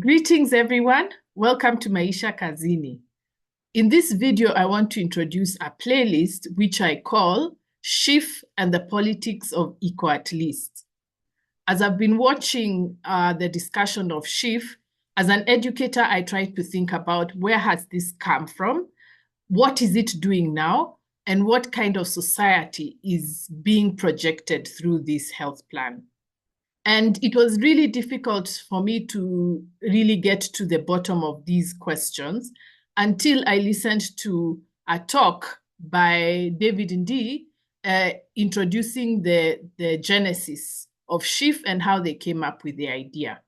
Greetings, everyone. Welcome to Maisha Kazini. In this video, I want to introduce a playlist which I call SHIF and the Politics of Eco at Least. As I've been watching the discussion of SHIF, as an educator, I try to think about where has this come from, what is it doing now, and what kind of society is being projected through this health plan. And it was really difficult for me to really get to the bottom of these questions until I listened to a talk by David Ndii introducing the genesis of SHIF and how they came up with the idea.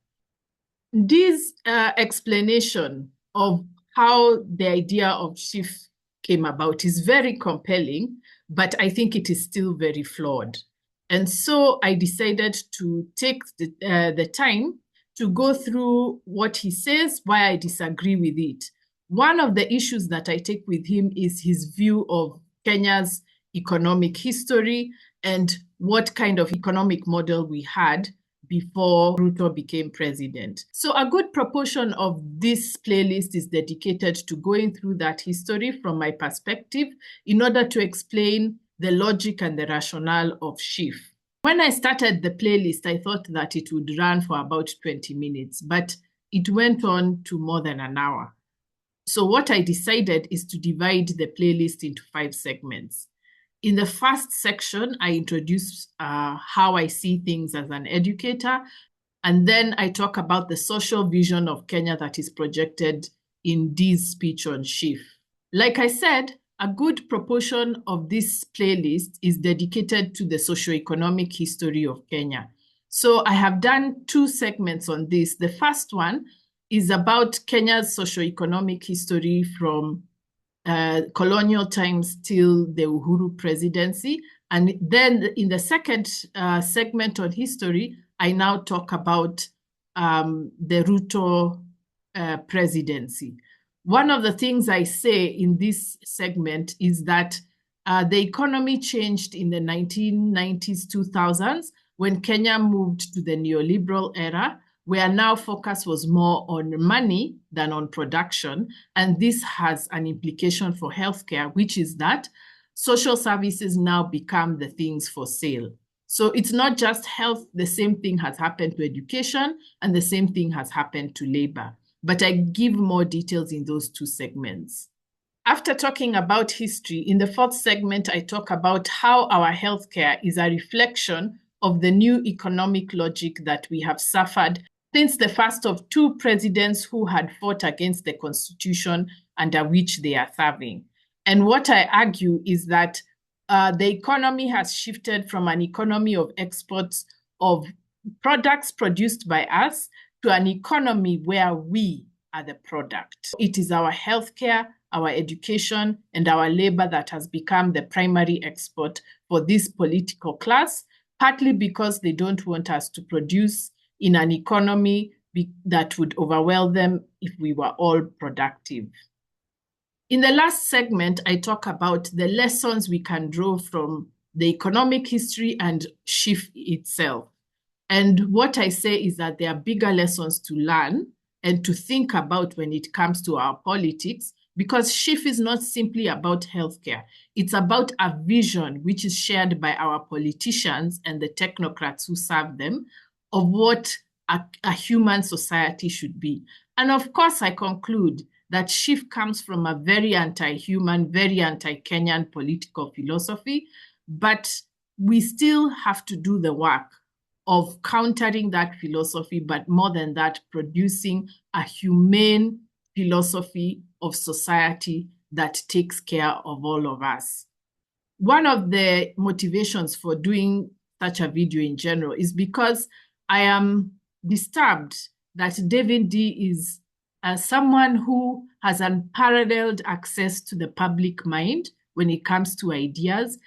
This explanation of how the idea of SHIF came about is very compelling, but I think it is still very flawed. And so I decided to take the time to go through what he says, why I disagree with it. One of the issues that I take with him is his view of Kenya's economic history and what kind of economic model we had before Ruto became president. So a good proportion of this playlist is dedicated to going through that history from my perspective in order to explain the logic and the rationale of SHIF. When I started the playlist, I thought that it would run for about 20 minutes, but it went on to more than an hour. So what I decided is to divide the playlist into 5 segments. In the first section, I introduce how I see things as an educator, and then I talk about the social vision of Kenya that is projected in Ndii's speech on SHIF. Like I said, a good proportion of this playlist is dedicated to the socio-economic history of Kenya. So I have done 2 segments on this. The first one is about Kenya's socio-economic history from colonial times till the Uhuru presidency. And then in the second segment on history, I now talk about the Ruto presidency. One of the things I say in this segment is that the economy changed in the 1990s, 2000s, when Kenya moved to the neoliberal era, where now focus was more on money than on production. And this has an implication for healthcare, which is that social services now become the things for sale. So it's not just health, the same thing has happened to education, and the same thing has happened to labor. But I give more details in those 2 segments. After talking about history, in the 4th segment, I talk about how our healthcare is a reflection of the new economic logic that we have suffered since the first of 2 presidents who had fought against the constitution under which they are serving. And what I argue is that the economy has shifted from an economy of exports of products produced by us to an economy where we are the product. It is our healthcare, our education, and our labor that has become the primary export for this political class, partly because they don't want us to produce in an economy that would overwhelm them if we were all productive. In the last segment, I talk about the lessons we can draw from the economic history and SHIF itself. And what I say is that there are bigger lessons to learn and to think about when it comes to our politics, because SHIF is not simply about healthcare. It's about a vision which is shared by our politicians and the technocrats who serve them of what a human society should be. And of course, I conclude that SHIF comes from a very anti-human, very anti-Kenyan political philosophy, but we still have to do the work of countering that philosophy, but more than that, producing a humane philosophy of society that takes care of all of us. One of the motivations for doing such a video in general is because I am disturbed that David Ndii is someone who has unparalleled access to the public mind when it comes to ideas,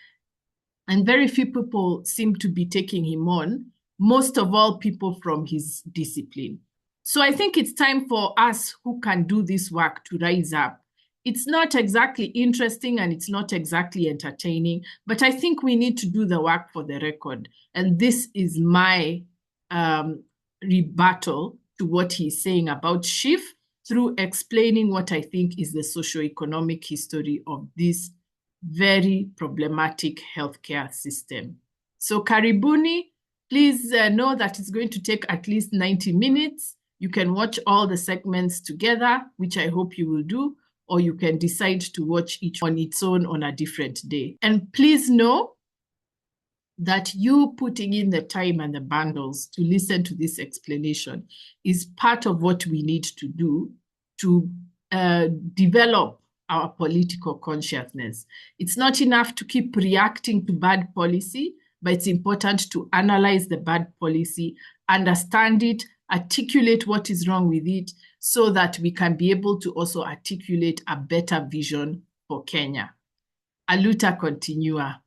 and very few people seem to be taking him on, most of all people from his discipline. So I think it's time for us who can do this work to rise up. It's not exactly interesting and it's not exactly entertaining, but I think we need to do the work for the record. And this is my rebuttal to what he's saying about SHIF through explaining what I think is the socio-economic history of this very problematic healthcare system. So karibuni, please know that it's going to take at least 90 minutes. You can watch all the segments together, which I hope you will do, or you can decide to watch each on its own on a different day. And please know that you putting in the time and the bundles to listen to this explanation is part of what we need to do to develop our political consciousness. It's not enough to keep reacting to bad policy, but it's important to analyze the bad policy, understand it, articulate what is wrong with it, so that we can be able to also articulate a better vision for Kenya. Aluta continua.